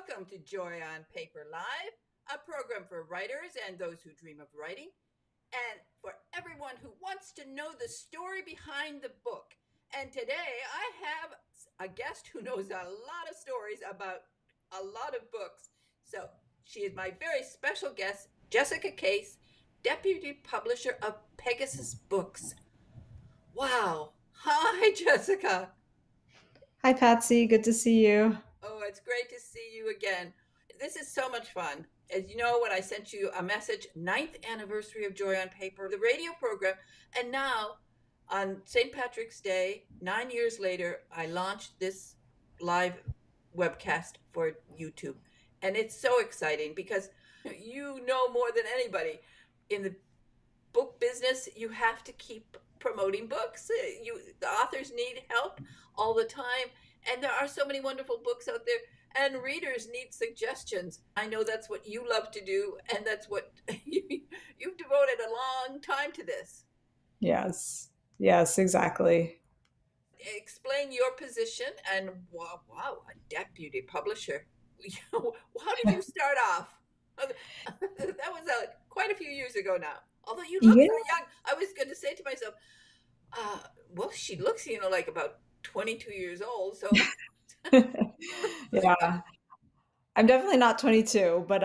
Welcome to Joy on Paper Live, a program for writers and those who dream of writing, and for everyone who wants to know the story behind the book. And today I have a guest who knows a lot of stories about a lot of books. So she is my very special guest, Jessica Case, Deputy Publisher of Pegasus Books. Wow. Hi, Jessica. Hi, PatZi. Good to see you. Oh, it's great to see you again. This is so much fun. As you know, when I sent you a message, ninth anniversary of Joy on Paper, the radio program, and now on St. Patrick's Day, 9 years later, I launched this live webcast for YouTube. And it's so exciting because you know more than anybody in the book business, you have to keep promoting books. The authors need help all the time, and there are so many wonderful books out there. And readers need suggestions. I know that's what you love to do, and that's what you've devoted a long time to this. Yes. Yes, exactly. Explain your position and wow, wow, a deputy publisher. How did you start off? That was quite a few years ago now. Although you look Yeah. so young, I was going to say to myself, well, she looks, like about 22 years old. So, Yeah. I'm definitely not 22, but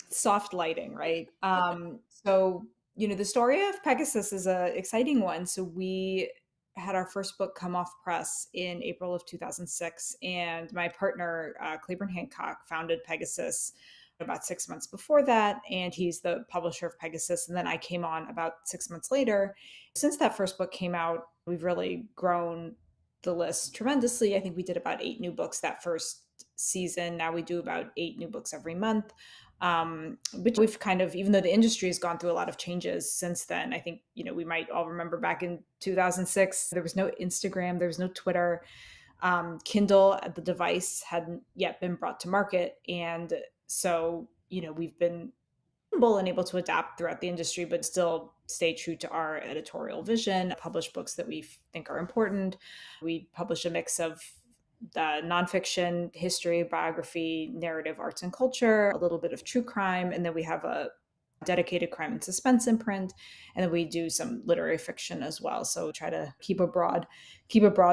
soft lighting, right? The story of Pegasus is a exciting one. So we had our first book come off press in April of 2006, and my partner, Claiboerne Hancock, founded Pegasus about 6 months before that, and he's the publisher of Pegasus. And then I came on about 6 months later. Since that first book came out, we've really grown the list tremendously. I think we did about 8 new books that first season. Now we do about 8 new books every month. Which we've kind of, even though the industry has gone through a lot of changes since then, I think, we might all remember back in 2006, there was no Instagram, there was no Twitter. Kindle, the device, hadn't yet been brought to market. And so, we've been nimble and able to adapt throughout the industry, but still stay true to our editorial vision, publish books that we think are important. We publish a mix of the nonfiction, history, biography, narrative, arts and culture, a little bit of true crime, and then we have a dedicated crime and suspense imprint, and then we do some literary fiction as well. So try to keep a broad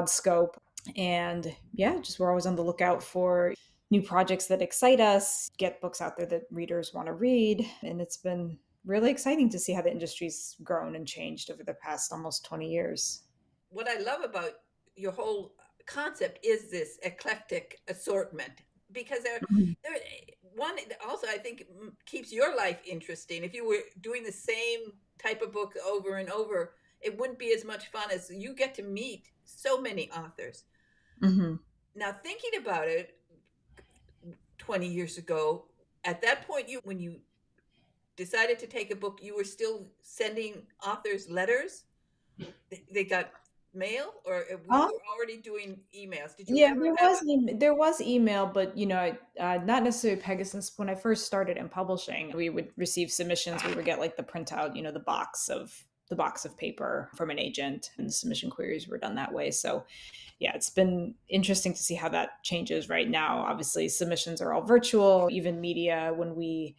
scope, and yeah, just we're always on the lookout for new projects that excite us, get books out there that readers want to read, and it's been really exciting to see how the industry's grown and changed over the past almost 20 years. what I love about your whole concept is this eclectic assortment because there one also I think keeps your life interesting. If you were doing the same type of book over and over, it wouldn't be as much fun as you get to meet so many authors. Mhm. Now, thinking about it, 20 years ago, at that point, when you decided to take a book, you were still sending authors letters. They got mail, or you Um, were already doing emails. Did you Yeah, ever there have was there was email, but not necessarily Pegasus. When I first started in publishing, we would receive submissions. We would get like the printout, the box of paper from an agent, and the submission queries were done that way. So, yeah, it's been interesting to see how that changes right now. Obviously, submissions are all virtual. Even media, when we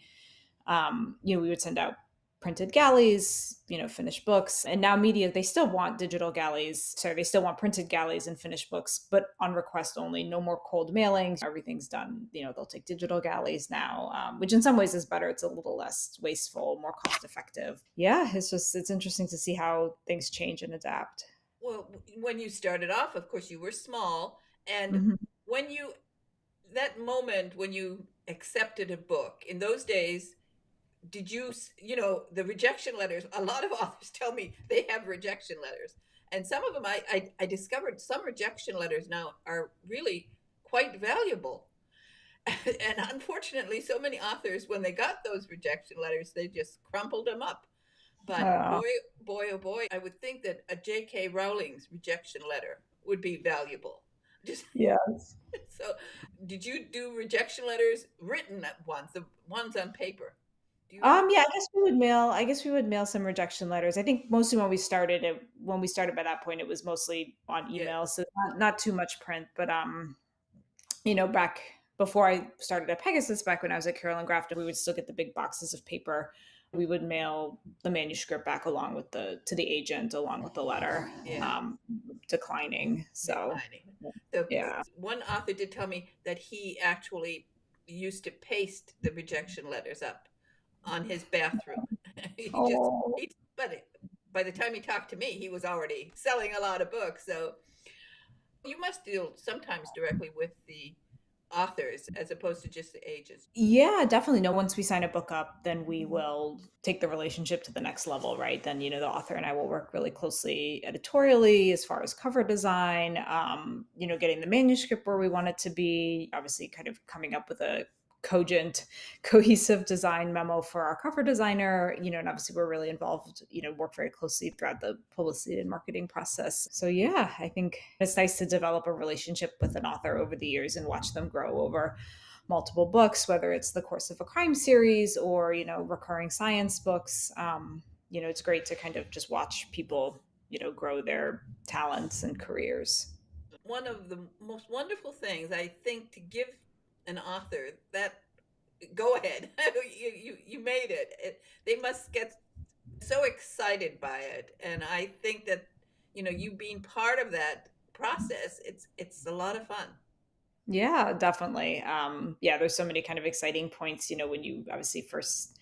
would send out printed galleys, finished books. And now media, they still want digital galleys. Sorry, they still want printed galleys and finished books, but on request only. No more cold mailings. Everything's done. They'll take digital galleys now, which in some ways is better. It's a little less wasteful, more cost effective. Yeah, it's interesting to see how things change and adapt. well, when you started off, of course, you were small, and Mhm. when you that moment when you accepted a book in those days, did you the rejection letters? A lot of authors tell me they have rejection letters, and some of them I discovered some rejection letters now are really quite valuable. And unfortunately, so many authors, when they got those rejection letters, they just crumpled them up. But Uh, boy, oh boy, I would think that a J.K. Rowling's rejection letter would be valuable. Just yeah. so, did you do rejection letters written at once, the ones on paper? Do you remember? Yeah, I guess we would mail some rejection letters. I think mostly when we started by that point, it was mostly on Yeah. email, so not too much print, but back before I started at Pegasus, back when I was at Carolyn Grafton, we would still get the big boxes of paper. We would mail the manuscript back along with the to the agent along with the letter, Yeah, um, declining. So declining. So yeah. one author did tell me that he actually used to paste the rejection letters up on his bathroom. he just Oh, he, but by the time he talked to me, he was already selling a lot of books. So you must deal sometimes directly with the authors as opposed to just the agents. yeah, definitely. No, once we sign a book up, then we will take the relationship to the next level, right? Then, the author and I will work really closely editorially as far as cover design, getting the manuscript where we want it to be, obviously, kind of coming up with a cogent, cohesive design memo for our cover designer, and obviously we're really involved, work very closely throughout the publicity and marketing process. So, yeah, I think it's nice to develop a relationship with an author over the years and watch them grow over multiple books, whether it's the course of a crime series or, recurring science books. It's great to kind of just watch people, grow their talents and careers. One of the most wonderful things I think to give an author that go ahead, you made it. They must get so excited by it, and I think that you being part of that process, it's a lot of fun. Yeah, definitely. Yeah, there's so many kind of exciting points, when you obviously first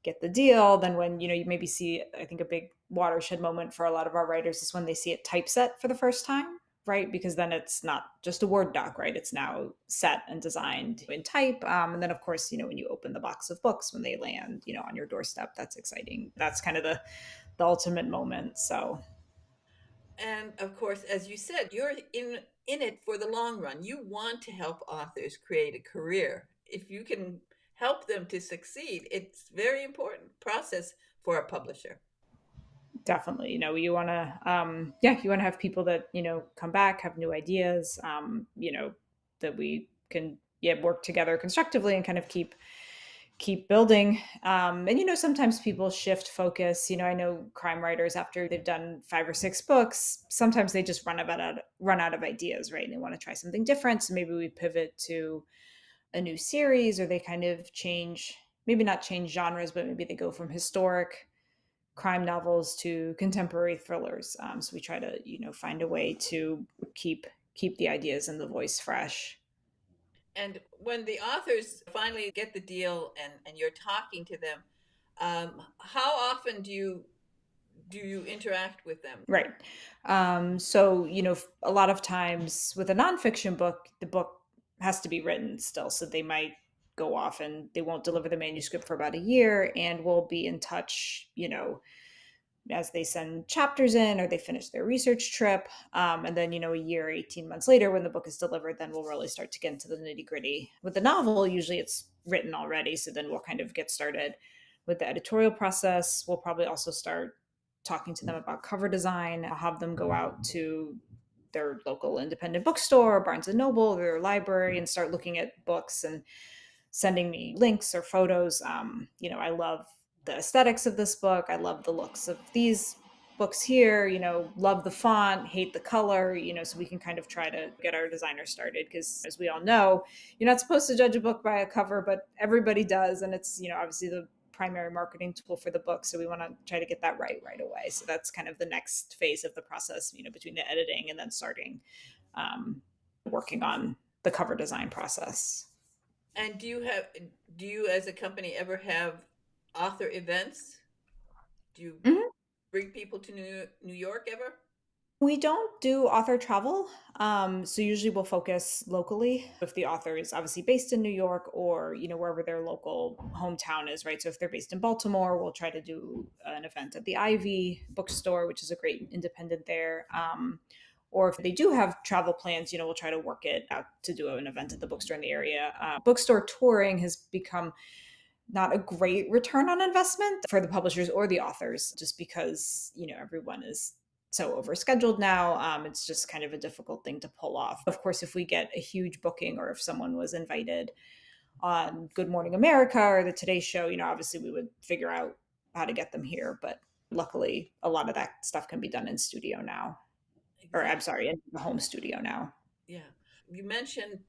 get the deal, then when, you maybe see, I think a big watershed moment for a lot of our writers is when they see it typeset for the first time, right? Because then it's not just a Word doc, right? It's now set and designed in type. And then, of course, when you open the box of books, when they land, on your doorstep, that's exciting. That's kind of the ultimate moment. So And of course, as you said, you're in it for the long run. You want to help authors create a career. If you can help them to succeed, it's very important process for a publisher. definitely, you want to, yeah, you want to have people that, come back, have new ideas, that we can, yeah, work together constructively and kind of keep building. And sometimes people shift focus. I know crime writers, after they've done 5 or 6 books, sometimes they just run out of ideas, right? And they want to try something different. So maybe we pivot to a new series, or they kind of change, maybe not change genres, but maybe they go from historic crime novels to contemporary thrillers. So we try to, find a way to keep the ideas and the voice fresh. And when the authors finally get the deal and you're talking to them, how often do you interact with them? Right. So, a lot of times with a nonfiction book, the book has to be written still. So they might go off and they won't deliver the manuscript for about a year, and we'll be in touch, as they send chapters in or they finish their research trip. And then, a year, 18 months later, when the book is delivered, then we'll really start to get into the nitty gritty. With the novel, usually it's written already. So then we'll kind of get started with the editorial process. We'll probably also start talking to them about cover design. I'll have them go out to their local independent bookstore, Barnes and Noble, their library, and start looking at books and sending me links or photos. I love the aesthetics of this book. I love the looks of these books here, love the font, hate the color, so we can kind of try to get our designer started. Because as we all know, you're not supposed to judge a book by a cover, but everybody does. And it's, obviously the primary marketing tool for the book. So we want to try to get that right away. So that's kind of the next phase of the process, between the editing and then starting um, working on the cover design process. And do you as a company ever have author events? Do you Mhm. bring people to New York ever? We don't do author travel. So usually we'll focus locally. If the author is obviously based in New York or, wherever their local hometown is, right? So if they're based in Baltimore, we'll try to do an event at the Ivy bookstore, which is a great independent there. Or if they do have travel plans, we'll try to work it out to do an event at the bookstore in the area. Bookstore touring has become not a great return on investment for the publishers or the authors, just because, everyone is so overscheduled now. It's just kind of a difficult thing to pull off. Of course, if we get a huge booking or if someone was invited on Good Morning America or the Today Show, obviously we would figure out how to get them here. But luckily, a lot of that stuff can be done in studio now, or I'm Exactly. sorry, in the home studio now. Yeah. You mentioned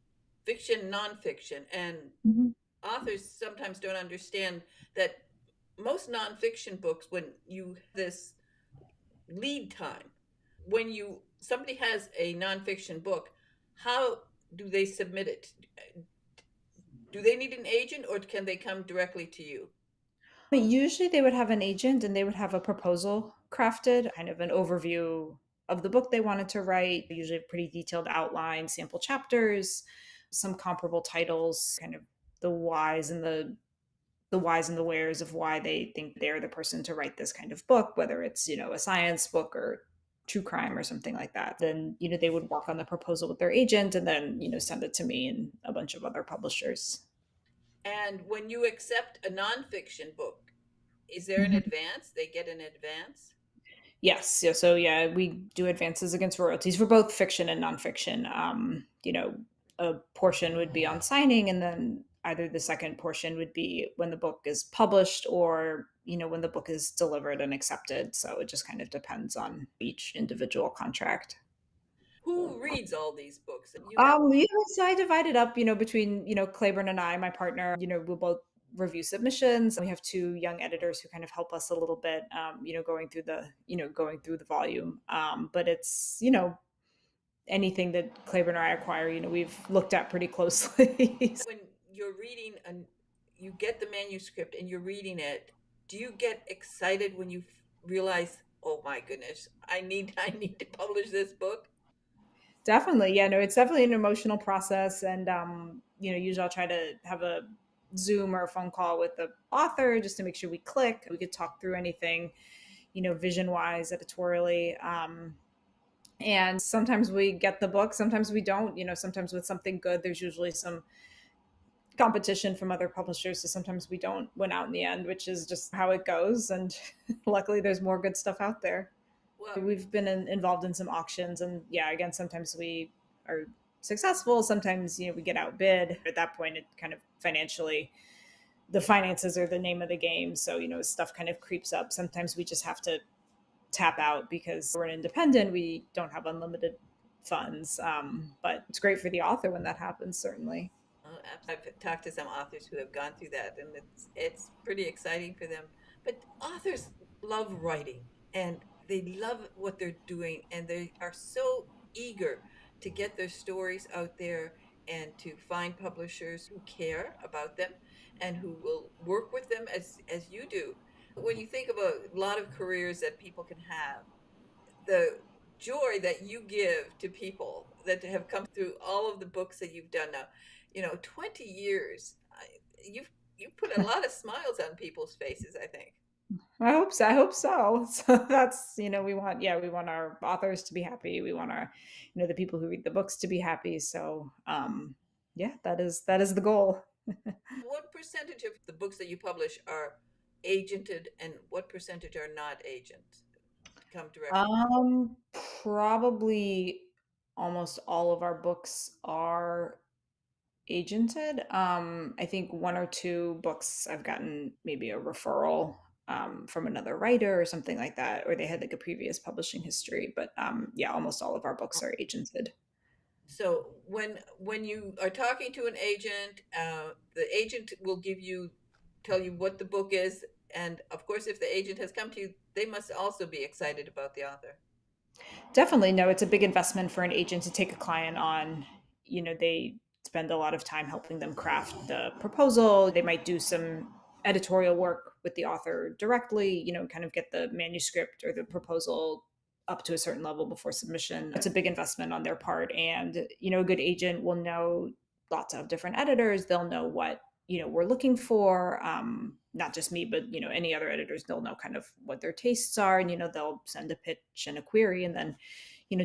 fiction, nonfiction, and Mhm. authors sometimes don't understand that most nonfiction books, when you this lead time, when you somebody has a nonfiction book, how do they submit it? Do they need an agent, or can they come directly to you? But usually they would have an agent and they would have a proposal crafted, kind of an overview of the book they wanted to write, usually a pretty detailed outline, sample chapters, some comparable titles, kind of the whys and the whys and the wheres of why they think they're the person to write this kind of book, whether it's, a science book or true crime or something like that. Then, they would work on the proposal with their agent and then, send it to me and a bunch of other publishers. And when you accept a nonfiction book, is there an Mhm. advance? They get an advance? Yes. Yeah. So yeah, we do advances against royalties for both fiction and nonfiction. A portion would be on signing, and then either the second portion would be when the book is published, or when the book is delivered and accepted. So it just kind of depends on each individual contract. Who reads all these books? You have So I divided up, between, Claiborne and I, my partner, we'll both review submissions. We have two young editors who kind of help us a little bit, going through the volume. But it's, anything that Claiborne or I acquire, we've looked at pretty closely. when you're reading and you get the manuscript and you're reading it, do you get excited when you realize, oh my goodness, I need to publish this book? Definitely. Yeah, no, it's definitely an emotional process. And, usually I'll try to have a Zoom or a phone call with the author just to make sure we click. We could talk through anything, vision wise, editorially. And sometimes we get the book, sometimes we don't. Sometimes with something good, there's usually some competition from other publishers. So sometimes we don't win out in the end, which is just how it goes. And luckily, there's more good stuff out there. Well, We've been involved in some auctions, and yeah, again, sometimes we are successful. Sometimes we get outbid. At that point, it kind of financially, the finances are the name of the game. So stuff kind of creeps up. Sometimes we just have to tap out because we're an independent. We don't have unlimited funds, but it's great for the author when that happens. Certainly. I've talked to some authors who have gone through that, and it's pretty exciting for them. But authors love writing, and they love what they're doing, and they are so eager to get their stories out there and to find publishers who care about them and who will work with them as you do. When you think of a lot of careers that people can have, the joy that you give to people that have come through all of the books that you've done now, 20 years, you've put a lot of smiles on people's faces, I think. I hope so. I hope so. So that's, we want our authors to be happy. We want our, the people who read the books to be happy. So, yeah, that is the goal. What percentage of the books that you publish are agented and what percentage are not agent, come directly? Um, Probably almost all of our books are agented. I think one or two books I've gotten maybe a referral from another writer or something like that, or they had like a previous publishing history. But yeah, almost all of our books are agented. So when you are talking to an agent, the agent will tell you what the book is, and of course, if the agent has come to you, they must also be excited about the author. Definitely. No, it's a big investment for an agent to take a client on. They spend a lot of time helping them craft the proposal. They might do some editorial work with the author directly, kind of get the manuscript or the proposal up to a certain level before submission. It's a big investment on their part. And, a good agent will know lots of different editors. They'll know what we're looking for, not just me, but any other editors. They'll know kind of what their tastes are, and they'll send a pitch and a query, and then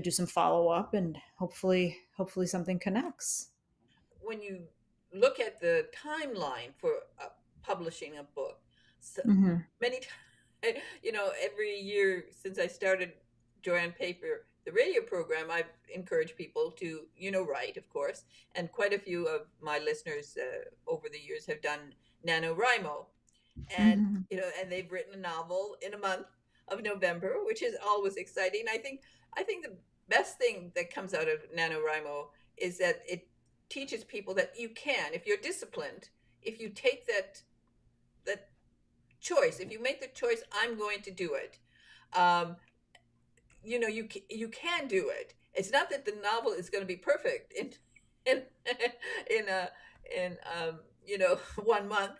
do some follow up, and hopefully something connects. When you look at the timeline for publishing a book, so Hmm. many times, every year since I started Joy on Paper, the radio program, I've encouraged people to, write, of course, and quite a few of my listeners over the years have done NaNoWriMo, and Hmm. and they've written a novel in a month of November, which is always exciting. I think the best thing that comes out of NaNoWriMo is that it teaches people that you can, if you're disciplined, if you take that choice, if you make the choice, I'm going to do it. Um, you can do it. It's not that the novel is going to be perfect in in in 1 month.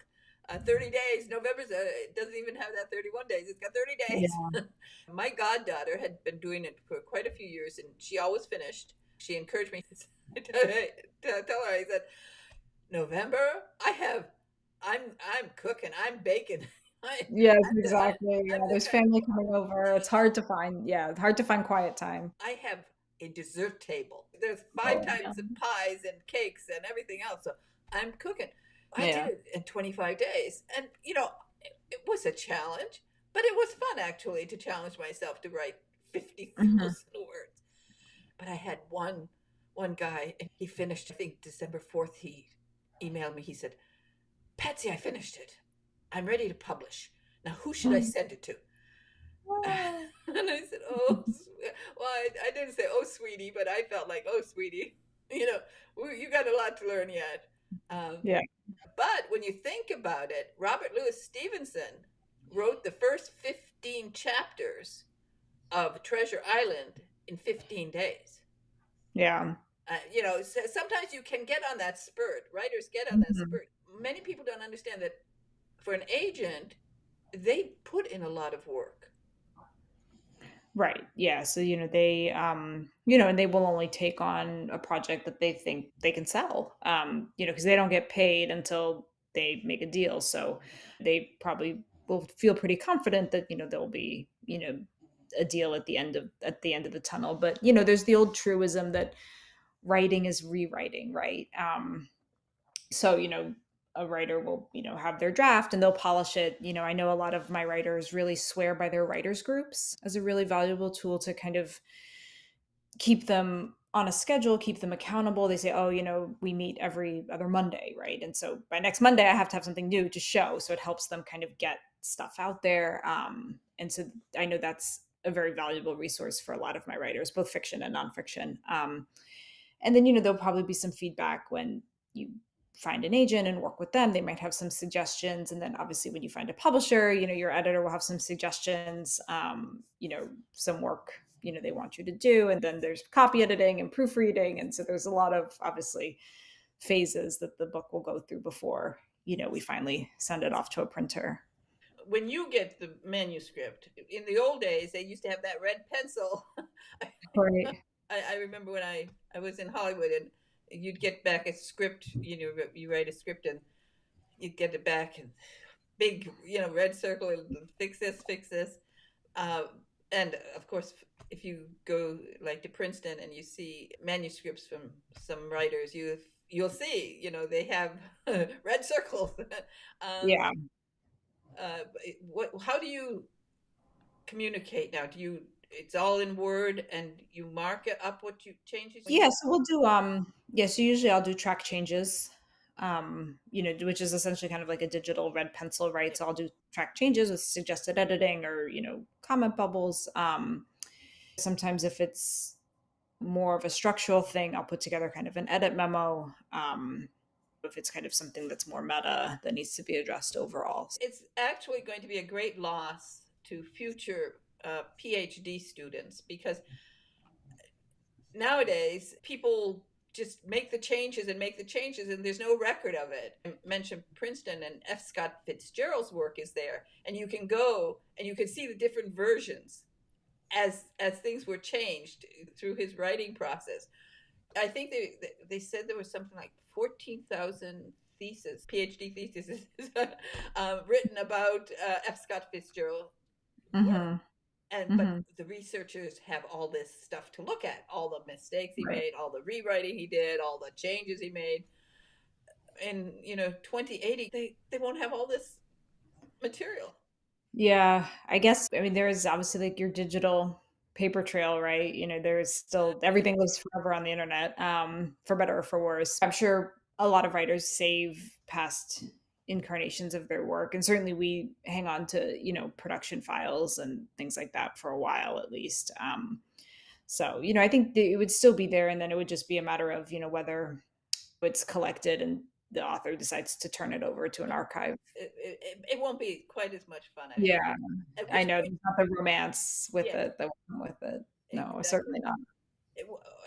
30 days. November's it doesn't even have that 31 days. It's got 30 days. Yeah. My goddaughter had been doing it for quite a few years, and she always finished. She encouraged me to tell her. I said, November, I'm cooking, I'm baking. Yes, I, exactly. I'm Yeah, the there's kind. family coming over. It's hard to find, yeah, hard to find quiet time. I have a dessert table. There's five Oh, yeah. types of pies and cakes and everything else. So I'm cooking. I did Yeah. it in 25 days. And, it was a challenge, but it was fun actually to challenge myself to write Mhm. 50,000 words. But I had one guy, and he finished, I think December 4th, he emailed me. He said, PatZi, I finished it. I'm ready to publish. Now, who should I Mm. send it to? Oh. And I said, "Oh, well, I didn't say, oh, sweetie, but I felt like, oh, sweetie, you know, you got a lot to learn yet." Um, Yeah. but when you think about it, Robert Louis Stevenson wrote the first 15 chapters of Treasure Island in 15 days. Yeah. Sometimes you can get on that spurt. Writers get on that Mhm. spurt. Many people don't understand that for an agent, they put in a lot of work. Right. Yeah. So, and they will only take on a project that they think they can sell, because they don't get paid until they make a deal. So they probably will feel pretty confident that, there'll be, a deal at the end of the tunnel. But, there's the old truism that writing is rewriting, right? So a writer will have their draft and they'll polish it. I know a lot of my writers really swear by their writers groups as a really valuable tool to kind of keep them on a schedule, keep them accountable. They say, oh, we meet every other Monday, right? And so by next Monday I have to have something new to show, so it helps them kind of get stuff out there. And so I know that's a very valuable resource for a lot of my writers, both fiction and nonfiction. And then, there'll probably be some feedback when you find an agent and work with them. They might have some suggestions. And then obviously when you find a publisher, your editor will have some suggestions, some work, they want you to do. And then there's copy editing and proofreading. And so there's a lot of obviously phases that the book will go through before, we finally send it off to a printer. When you get the manuscript, in the old days, they used to have that red pencil. Right. I remember when I was in Hollywood, and you'd get back a script, you write a script and you'd get it back and big, red circle, and fix this. Uh, and of course, if you go like to Princeton and you see manuscripts from some writers, you'll see, they have red circles. um, Yeah. how do you communicate now? It's all in Word and you mark it up what you changes when Yeah, you. so we'll do so usually I'll do track changes. Which is essentially kind of like a digital red pencil, right? Yeah. So I'll do track changes with suggested editing or, comment bubbles. Sometimes if it's more of a structural thing, I'll put together kind of an edit memo. If it's kind of something that's more meta that needs to be addressed overall. It's actually going to be a great loss to future PhD students, because nowadays people just make the changes and make the changes, and there's no record of it. I mentioned Princeton, and F. Scott Fitzgerald's work is there, and you can go and you can see the different versions as things were changed through his writing process. I think they said there was something like 14,000 PhD theses, written about F. Scott Fitzgerald work. Hmm. But Hmm. the researchers have all this stuff to look at, all the mistakes he made, all the rewriting he did, all the changes he made. In 2080, they won't have all this material. Yeah, I guess, I mean, there is obviously like your digital paper trail, right? There's still everything lives forever on the internet, for better or for worse. I'm sure a lot of writers save past incarnations of their work, and certainly we hang on to, production files and things like that for a while at least. So, I think it would still be there, and then it would just be a matter of, whether it's collected and the author decides to turn it over to an archive. It won't be quite as much fun, I Yeah, imagine. At I which know, point, there's not the romance with yes, it that will come with it. No, exactly. certainly not.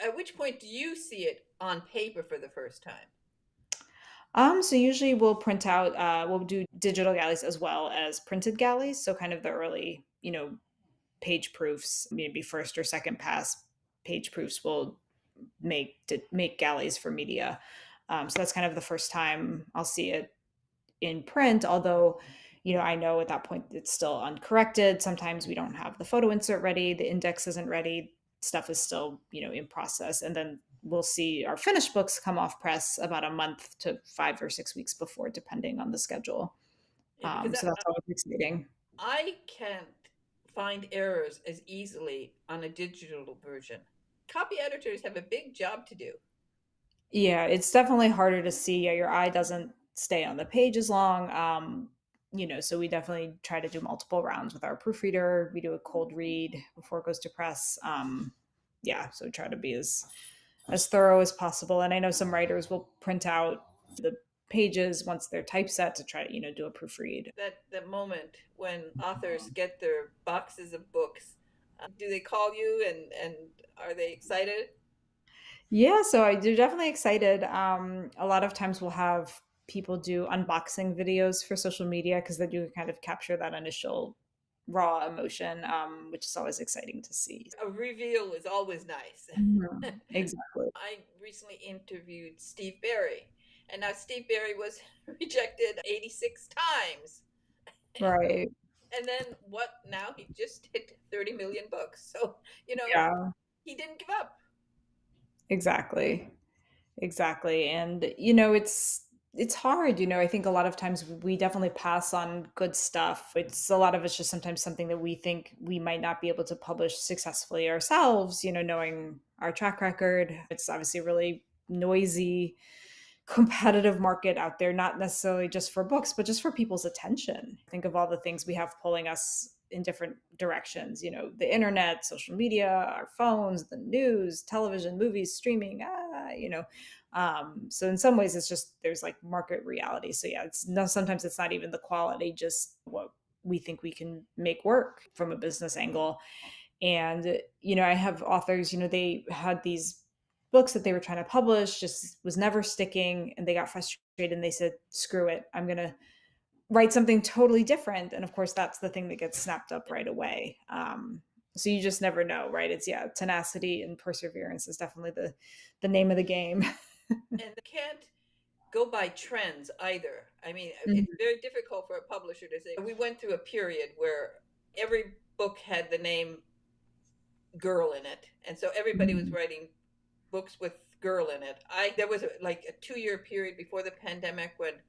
At which point do you see it on paper for the first time? So usually we'll print out, we'll do digital galleys as well as printed galleys. So kind of the early, page proofs, maybe first or second pass page proofs will make galleys for media. So that's kind of the first time I'll see it in print, although I know at that point it's still uncorrected. Sometimes we don't have the photo insert ready, the index isn't ready, stuff is still in process, and then we'll see our finished books come off press about a month to 5 or 6 weeks before, depending on the schedule. Yeah, because So that's always exciting. I can't find errors as easily on a digital version. Copy editors have a big job to do. Yeah, it's definitely harder to see. Yeah, your eye doesn't stay on the page as long. So we definitely try to do multiple rounds with our proofreader. We do a cold read before it goes to press. Yeah, so try to be as thorough as possible. And I know some writers will print out the pages once they're typeset to try to, do a proofread. That moment when authors get their boxes of books, do they call you and are they excited? Yeah, so they're definitely excited. A lot of times we'll have people do unboxing videos for social media because they do kind of capture that initial raw emotion, which is always exciting to see. A reveal is always nice. Mhm. Exactly. I recently interviewed Steve Barry, and now Steve Barry was rejected 86 times. Right. And then what? Now he just hit 30 million books. So, you know, Yeah, he didn't give up. exactly. Exactly. And it's hard, I think a lot of times we definitely pass on good stuff. It's a lot of it's just sometimes something that we think we might not be able to publish successfully ourselves, knowing our track record. It's obviously a really noisy, competitive market out there, not necessarily just for books, but just for people's attention. Think of all the things we have pulling us in different directions, the internet, social media, our phones, the news, television, movies, streaming, so in some ways it's just there's like market reality. So yeah, it's no sometimes it's not even the quality, just what we think we can make work from a business angle. And I have authors, they had these books that they were trying to publish, just was never sticking, and they got frustrated and they said, screw it, I'm going to write something totally different. And of course that's the thing that gets snapped up right away. So you just never know, right? It's, yeah, tenacity and perseverance is definitely the name of the game. And can't go by trends either. I mean, it's Mhm. very difficult for a publisher to say. We went through a period where every book had the name girl in it. And so everybody was Mhm. writing books with girl in it. I There was like a 2 year period before the pandemic when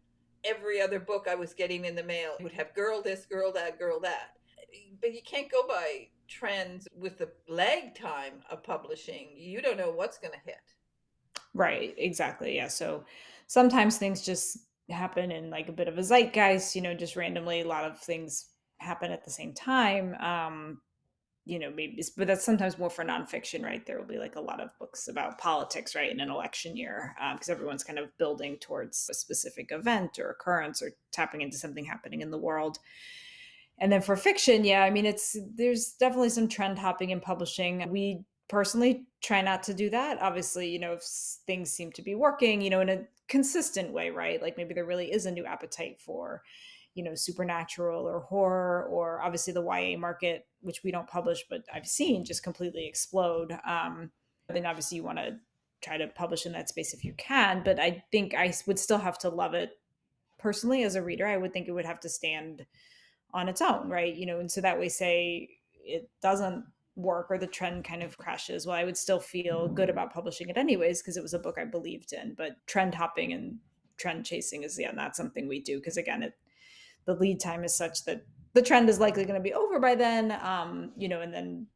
every other book I was getting in the mail would have girl this, girl that, girl that. But you can't go by trends with the lag time of publishing. You don't know what's going to hit. Right, exactly. Yeah. So sometimes things just happen in like a bit of a zeitgeist, just randomly a lot of things happen at the same time. Maybe, but that's sometimes more for nonfiction, right? There will be like a lot of books about politics, right, in an election year, because everyone's kind of building towards a specific event or occurrence or tapping into something happening in the world. And then for fiction, yeah, I mean, there's definitely some trend hopping in publishing. We personally try not to do that. Obviously, if things seem to be working, in a consistent way, right? Like maybe there really is a new appetite for, supernatural or horror, or obviously the YA market, which we don't publish, but I've seen just completely explode. Then obviously you want to try to publish in that space if you can. But I think I would still have to love it personally as a reader. I would think it would have to stand on its own, right? And so that way, say it doesn't work or the trend kind of crashes, well, I would still feel good about publishing it anyways because it was a book I believed in. But trend hopping and trend chasing is, yeah, not something we do because again, the lead time is such that the trend is likely going to be over by then, and then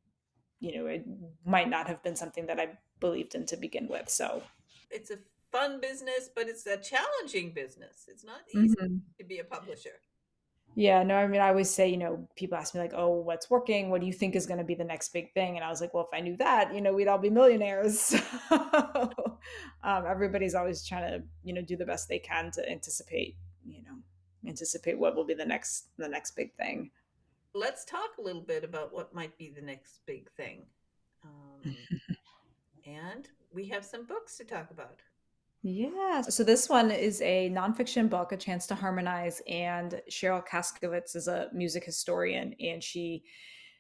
it might not have been something that I believed in to begin with. So. It's a fun business, but it's a challenging business. It's not easy Mhm. to be a publisher. Yeah, no, I mean, I always say, people ask me like, "Oh, what's working? What do you think is going to be the next big thing?" And I was like, "Well, if I knew that, we'd all be millionaires." So, Everybody's always trying to, do the best they can to you know, anticipate what will be the next big thing. Let's talk a little bit about what might be the next big thing. Um, and we have some books to talk about. Yeah. So this one is a nonfiction book, A Chance to Harmonize. And Cheryl Kaskowitz is a music historian, and she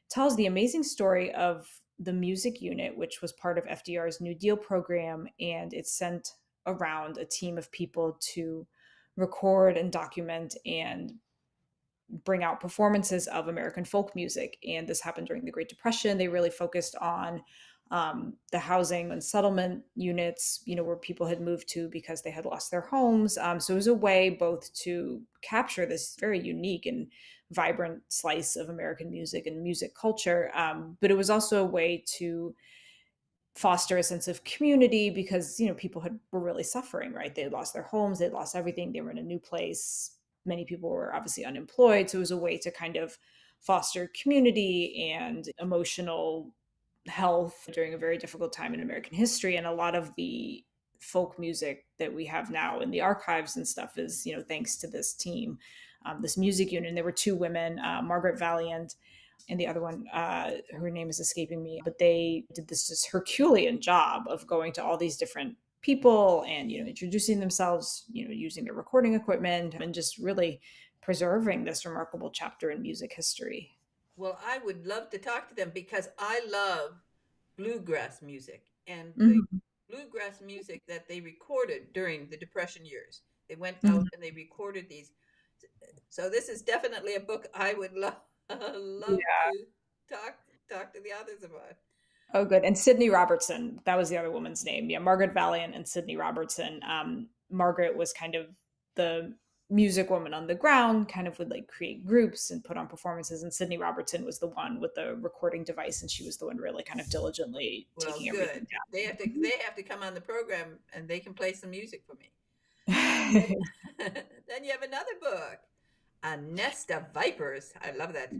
tells the amazing story of the music unit, which was part of FDR's New Deal program. And it sent around a team of people to record and document and bring out performances of American folk music. And this happened during the Great Depression. They really focused on the housing and settlement units, where people had moved to because they had lost their homes. So it was a way both to capture this very unique and vibrant slice of American music and music culture, but it was also a way to foster a sense of community because people were really suffering, right? They had lost their homes, they'd lost everything, they were in a new place. Many people were obviously unemployed, so it was a way to kind of foster community and emotional health during a very difficult time in American history. And a lot of the folk music that we have now in the archives and stuff is thanks to this team, this music unit. And there were two women, Margaret Valiant and the other one, her name is escaping me, but they did this just Herculean job of going to all these different people and introducing themselves, using their recording equipment and just really preserving this remarkable chapter in music history. Well, I would love to talk to them because I love bluegrass music and the Mhm. bluegrass music that they recorded during the Depression years. They went out Mhm. and they recorded these. So this is definitely a book I would love love Yeah. to talk talk to the others about. Oh, good. And Sydney Robertson, that was the other woman's name. Yeah, Margaret Valiant and Sydney Robertson. Margaret was kind of the music woman on the ground, kind of would like create groups and put on performances. And Sydney Robertson was the one with the recording device, and she was the one really kind of diligently Well, taking everything good. They have to come on the program and they can play some music for me. down. Then you have another book, A Nest of Vipers. I love that.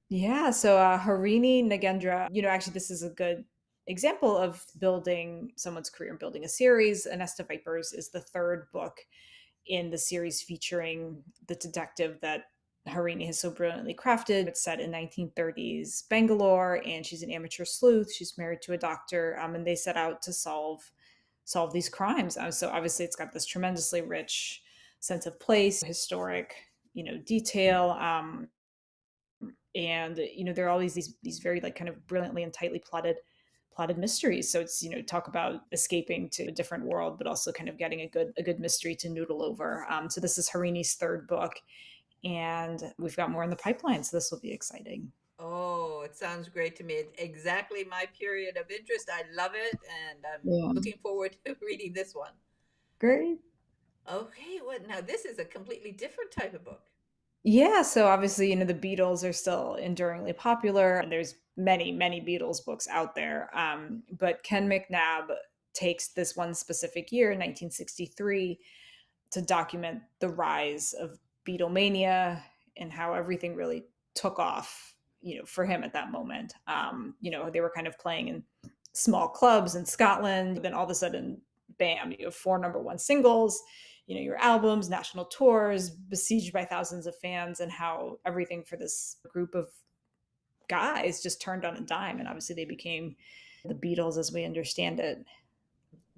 Yeah, so Harini Nagendra, actually, this is a good example of building someone's career and building a series. A Nest of Vipers is the third book in the series featuring the detective that Harini has so brilliantly crafted. It's set in 1930s Bangalore, and she's an amateur sleuth. She's married to a doctor, and they set out to solve these crimes. So obviously, it's got this tremendously rich sense of place, historic, detail. And there are always these very like kind of brilliantly and tightly plotted mysteries. So it's talk about escaping to a different world, but also kind of getting a good mystery to noodle over. So this is Harini's third book, and we've got more in the pipeline. So this will be exciting. Oh, it sounds great to me. It's exactly my period of interest. I love it, and I'm Yeah. looking forward to reading this one. Great. Okay, what now? This is a completely different type of book. Yeah, so obviously, the Beatles are still enduringly popular, and there's many, many Beatles books out there. But Ken McNabb takes this one specific year, 1963, to document the rise of Beatlemania and how everything really took off, for him at that moment. They were kind of playing in small clubs in Scotland. Then all of a sudden, bam, you have four number one singles, your albums, national tours, besieged by thousands of fans, and how everything for this group of guys just turned on a dime. And obviously, they became the Beatles as we understand it.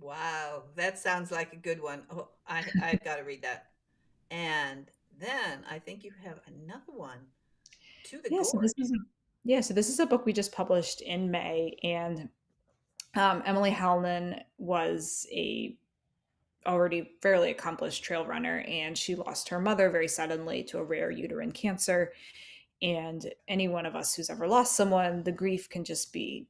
Wow, that sounds like a good one. Oh, I've got to read that. And then I think you have another one, To the Yeah, so this Gorge. is a book we just published in May, and Emily Howland was a already fairly accomplished trail runner, and she lost her mother very suddenly to a rare uterine cancer. And any one of us who's ever lost someone, the grief can just be,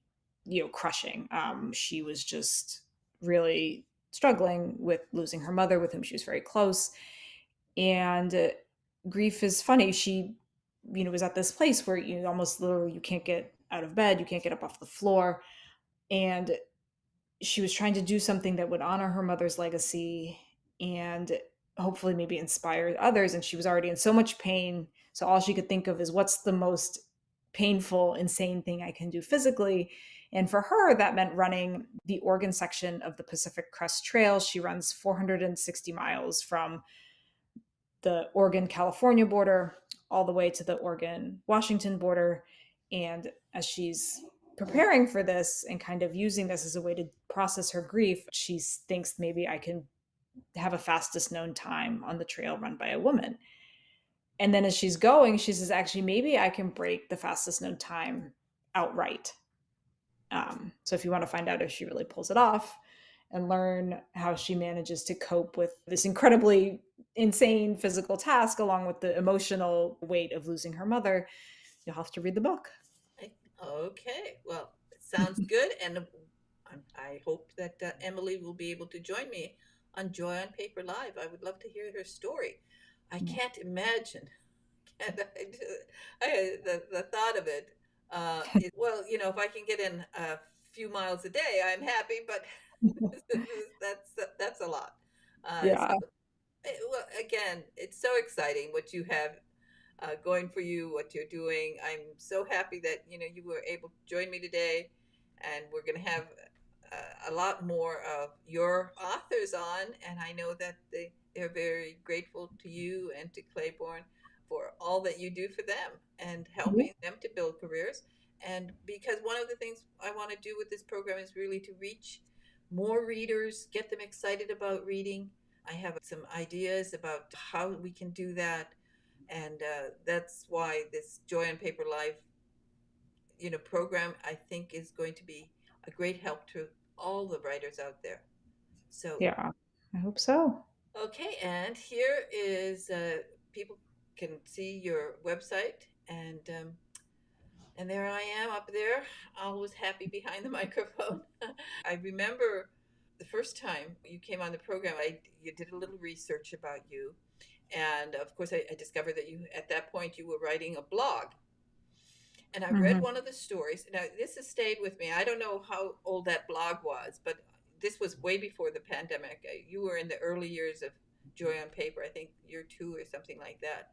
crushing. She was just really struggling with losing her mother, with whom she was very close. And grief is funny. She, was at this place where you almost literally you can't get out of bed, you can't get up off the floor, and she was trying to do something that would honor her mother's legacy and hopefully maybe inspire others. And she was already in so much pain. So all she could think of is what's the most painful, insane thing I can do physically. And for her, that meant running the Oregon section of the Pacific Crest Trail. She runs 460 miles from the Oregon California border all the way to the Oregon Washington border. And as she's preparing for this and kind of using this as a way to process her grief, she thinks maybe I can have a fastest known time on the trail run by a woman. And then as she's going, she says, actually, maybe I can break the fastest known time outright. So if you want to find out if she really pulls it off and learn how she manages to cope with this incredibly insane physical task, along with the emotional weight of losing her mother, you'll have to read the book. Okay, well, it sounds good, and I hope that Emily will be able to join me on Joy on Paper Live. I would love to hear her story. I can't imagine. And the thought of it is, well, if I can get in a few miles a day, I'm happy, but that's a lot. Yeah. Well, again, it's so exciting what you have going for you, what you're doing. I'm so happy that you were able to join me today, and we're going to have a lot more of your authors on. And I know that they're very grateful to you and to Claiboerne for all that you do for them and Yeah. helping them to build careers. And because one of the things I want to do with this program is really to reach more readers, get them excited about reading. I have some ideas about how we can do that, and that's why this Joy on Paper Live program, I think, is going to be a great help to all the writers out there. So Yeah. I hope so. okay, and here is people can see your website, and there I am up there, always happy behind the microphone. I remember the first time you came on the program, you did a little research about you. And of course, I discovered that at that point, you were writing a blog. And I read Hmm. one of the stories. Now, this has stayed with me. I don't know how old that blog was, but this was way before the pandemic. You were in the early years of Joy on Paper, I think year two or something like that.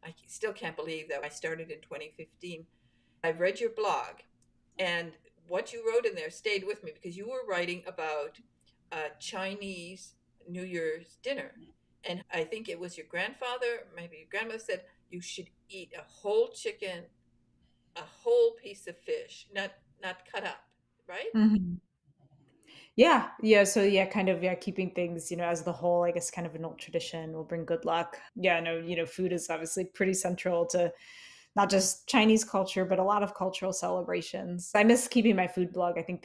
I still can't believe that I started in 2015. I've read your blog, and what you wrote in there stayed with me because you were writing about Chinese New Year's dinner. And I think it was your grandfather, maybe your grandmother said you should eat a whole chicken, a whole piece of fish, not cut up, right? Hmm. Yeah, yeah. So yeah, kind of yeah, keeping things, as the whole, I guess kind of an old tradition will bring good luck. Yeah, no, food is obviously pretty central to not just Chinese culture, but a lot of cultural celebrations. I miss keeping my food blog. I think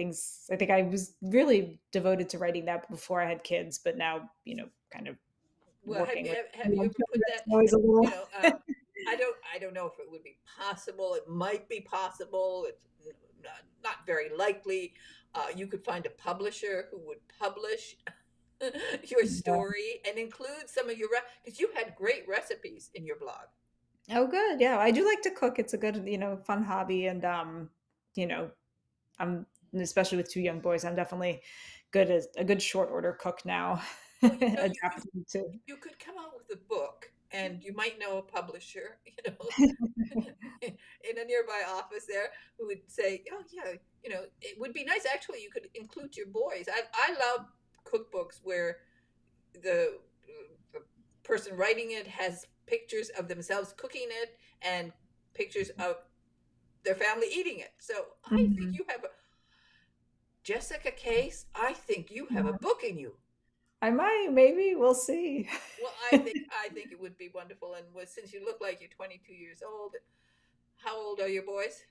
I was really devoted to writing that before I had kids, but now, kind of Well, working with have you young ever children, put that? it's always a little. You know, I don't know if it would be possible. It might be possible. It's not very likely. You could find a publisher who would publish your Yeah. story and include some of your because you had great recipes in your blog. Oh, good. Yeah, I do like to cook. It's a good, fun hobby, and you know, I'm especially with two young boys. I'm definitely good as a good short order cook now, Well, adapting to. you could come out with a book, and you might know a publisher, in a nearby office there, who would say, "Oh yeah, it would be nice. Actually, you could include your boys." I love cookbooks where the the person writing it has pictures of themselves cooking it and pictures of their family eating it. So I think Mhm. you have Jessica Case. I think you have a Yeah. book in you. I might, maybe we'll see. Well, I think it would be wonderful. And since you look like you're 22 years old, how old are your boys?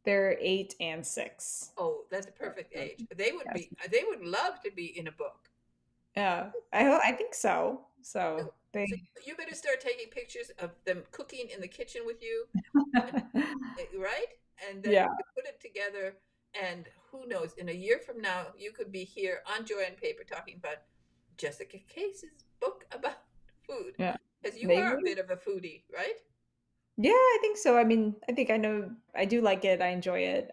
They're 8 and 6. Oh, that's a perfect So, age. They would yes. be. They would love to be in a book. Yeah, I think so. So So, they. so you better start taking pictures of them cooking in the kitchen with you, right? And then Yeah, you could put it together. And who knows? In a year from now, you could be here on Joy and Paper talking about Jessica Case's book about food, yeah, because you are maybe. a bit of a foodie, right? Yeah, I think so. I mean, I think I know I do like it. I enjoy it.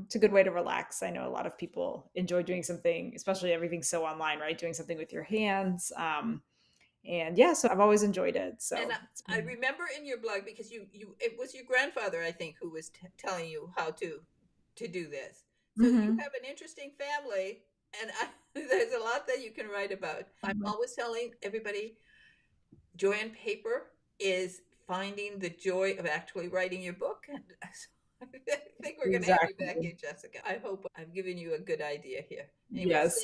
It's a good way to relax. I know a lot of people enjoy doing something, especially everything's so online, right? Doing something with your hands. And yeah, so I've always enjoyed it. And So it's I been. remember in your blog because it was your grandfather, I think, who was telling you how to do this. So you Mhm. have an interesting family, and there's a lot that you can write about. I'm Mhm. always telling everybody, joy on paper is finding the joy of actually writing your book. And I think we're going to have you back Exactly. here, Jessica. I hope I've given you a good idea here. Anyway, Yes.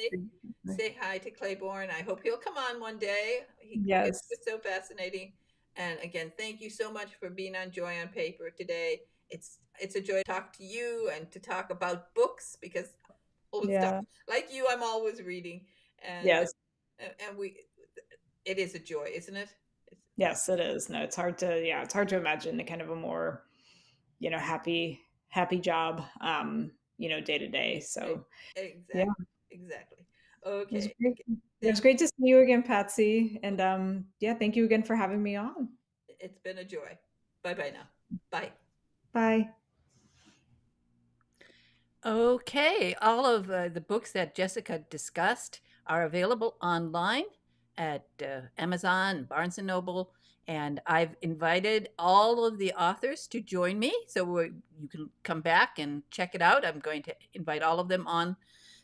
say hi to Claiboerne. I hope he'll come on one day. It's Yes. just so fascinating. And again, thank you so much for being on Joy on Paper today. It's a joy to talk to you and to talk about books, because all the stuff Yeah. like you, I'm always reading, and Yes. we it is a joy, isn't it? It's, Yes, it is. No, it's hard to, yeah, it's hard to imagine a kind of a more, happy job, day to day. So, yeah, exactly, exactly. it was Okay, great. It was thank you. great to see you again, PatZi. And yeah, thank you again for having me on. It's been a joy. Bye bye now. Bye. Bye. Okay, all of the books that Jessica discussed are available online at Amazon, Barnes and Noble, and I've invited all of the authors to join me, so you can come back and check it out. I'm going to invite all of them on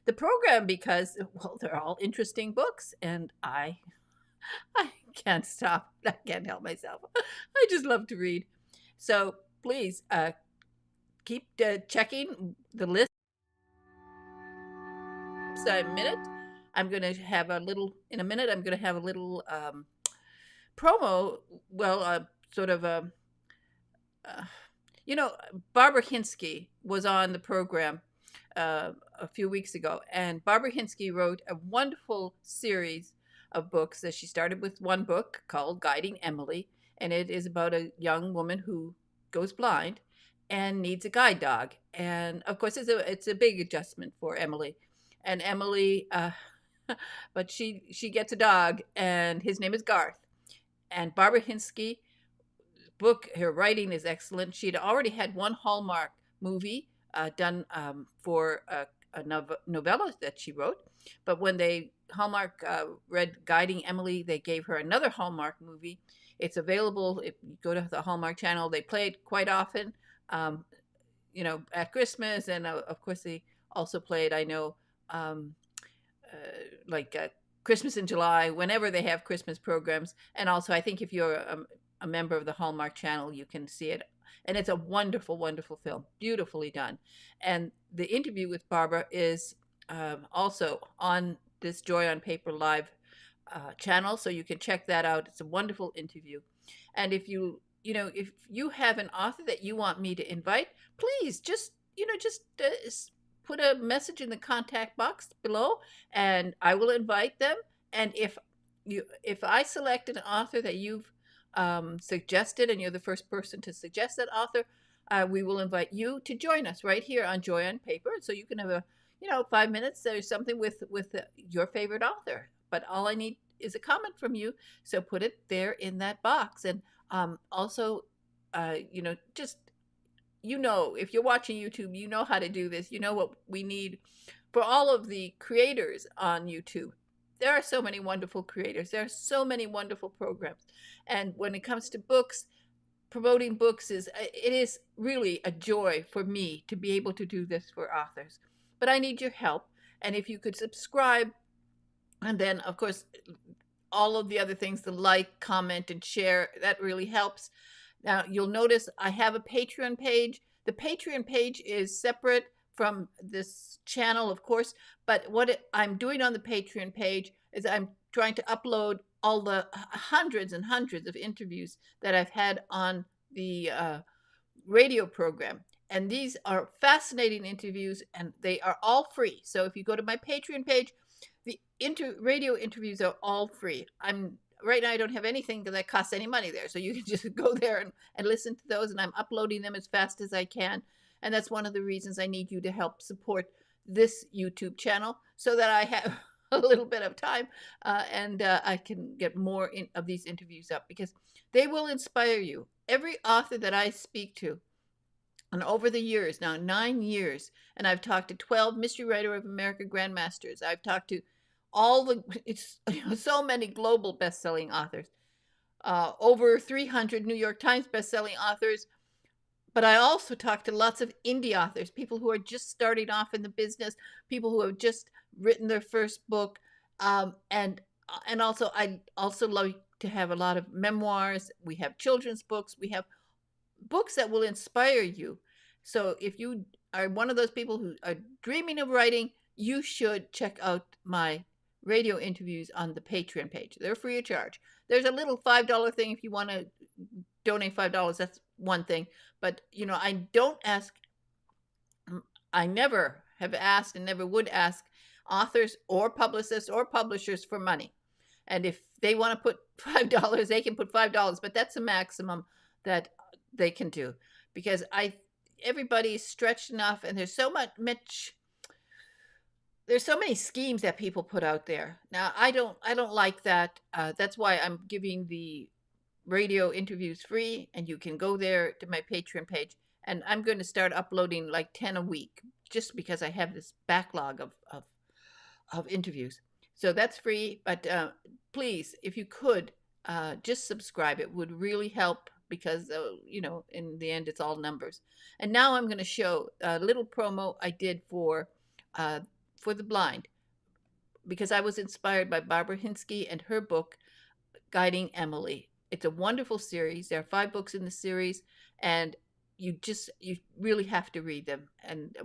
the program because, well, they're all interesting books, and I can't stop. I can't help myself. I just love to read. So please keep checking the list. A minute. I'm going to have a little, in a minute, I'm going to have a little promo. Well, sort of a, uh, you know, Barbara Hinsky was on the program a few weeks ago, and Barbara Hinsky wrote a wonderful series of books that she started with one book called Guiding Emily, and it is about a young woman who goes blind and needs a guide dog. And of course, it's a big adjustment for Emily, and Emily, but she gets a dog, and his name is Garth. And Barbara Hinsky book, her writing is excellent. She'd already had one Hallmark movie done for a novella that she wrote, but when they Hallmark read Guiding Emily, they gave her another Hallmark movie. It's available if you go to the Hallmark channel. They play it quite often, um, at Christmas, and of course they also play it. I know, um, like Christmas in July, whenever they have Christmas programs. And also, I think if you're a member of the Hallmark Channel, you can see it. And it's a wonderful, wonderful film, beautifully done. And the interview with Barbara is also on this Joy on Paper Live channel, so you can check that out. It's a wonderful interview. And if you have an author that you want me to invite, please just put a message in the contact box below, and I will invite them. And if I select an author that you've suggested, and you're the first person to suggest that author, we will invite you to join us right here on Joy on Paper, so you can have a 5 minutes or something with your favorite author. But all I need is a comment from you, so put it there in that box. And also, just if you're watching YouTube, you know how to do this. You know what we need for all of the creators on YouTube. There are so many wonderful creators. There are so many wonderful programs. And when it comes to books, promoting books it is really a joy for me to be able to do this for authors. But I need your help. And if you could subscribe, and then of course all of the other things, the like, comment, and share, that really helps. Now, you'll notice I have a Patreon page. The Patreon page is separate from this channel, of course, but what I'm doing on the Patreon page is I'm trying to upload all the hundreds and hundreds of interviews that I've had on the radio program. And these are fascinating interviews, and they are all free. So if you go to my Patreon page, the radio interviews are all free. I'm right now, I don't have anything that costs any money there, so you can just go there and listen to those, and I'm uploading them as fast as I can. And that's one of the reasons I need you to help support this YouTube channel, so that I have a little bit of time, and I can get more of these interviews up, because they will inspire you. Every author that I speak to, and over the years, now 9 years, and I've talked to 12 Mystery Writer of America Grandmasters. I've talked to so many global best-selling authors, over 300 New York Times best-selling authors, But I also talk to lots of indie authors, people who are just starting off in the business, people who have just written their first book, and also I also like to have a lot of memoirs. We have children's books. We have books that will inspire you. So if you are one of those people who are dreaming of writing, you should check out my radio interviews on the Patreon page. They're free of charge. There's a little $5 thing if you want to donate $5. That's one thing. But I don't ask. I never have asked and never would ask authors or publicists or publishers for money. And if they want to put $5, they can put $5, but that's the maximum that they can do, because everybody's stretched enough, and there's so many schemes that people put out there. Now I don't like that. That's why I'm giving the radio interviews free, and you can go there to my Patreon page, and I'm going to start uploading like 10 a week, just because I have this backlog of interviews. So that's free, but please, if you could, just subscribe. It would really help, because in the end, it's all numbers. And now I'm going to show a little promo I did for the blind, because I was inspired by Barbara Hinsky and her book Guiding Emily. It's a wonderful series. There are 5 books in the series, and you really have to read them. And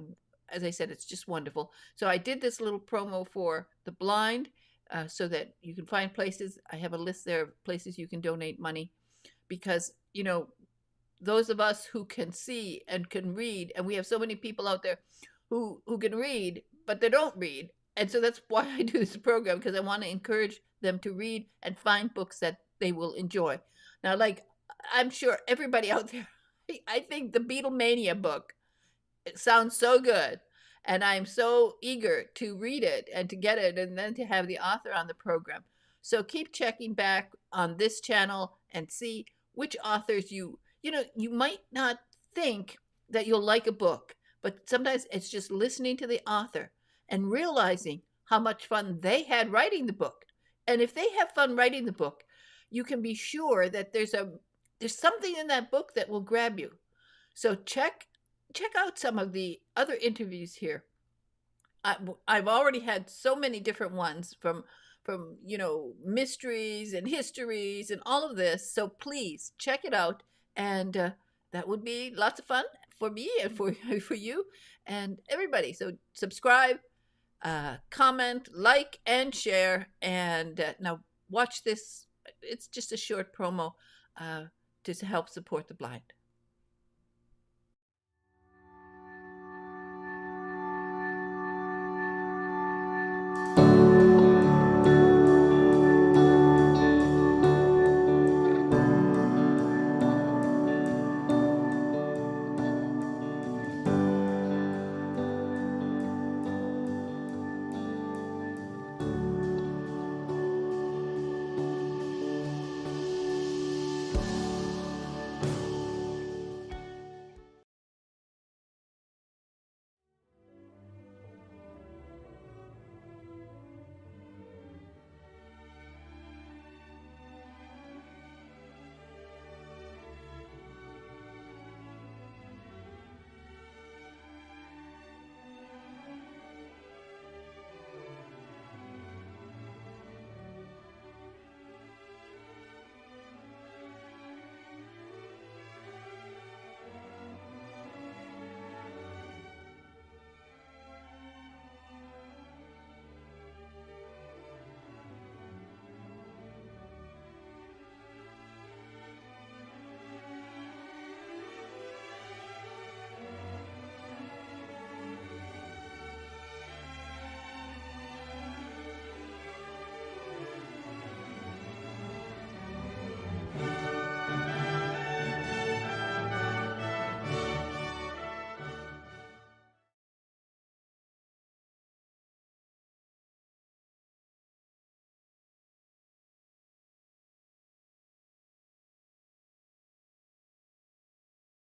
as I said, it's just wonderful. So I did this little promo for the blind, so that you can find places. I have a list there of places you can donate money, because those of us who can see and can read, and we have so many people out there who can read, but they don't read. And so that's why I do this program, because I want to encourage them to read and find books that they will enjoy. Now, like, I'm sure everybody out there, I think the Beatlemania book, it sounds so good, and I'm so eager to read it and to get it, and then to have the author on the program. So keep checking back on this channel and see which authors you might not think that you'll like a book, but sometimes it's just listening to the author and realizing how much fun they had writing the book. And if they have fun writing the book, you can be sure that there's something in that book that will grab you. So check out some of the other interviews here. I've already had so many different ones from mysteries and histories and all of this. So please check it out, and that would be lots of fun for me and for for you and everybody. So subscribe, comment, like, and share. And now watch this. It's just a short promo to help support the blind.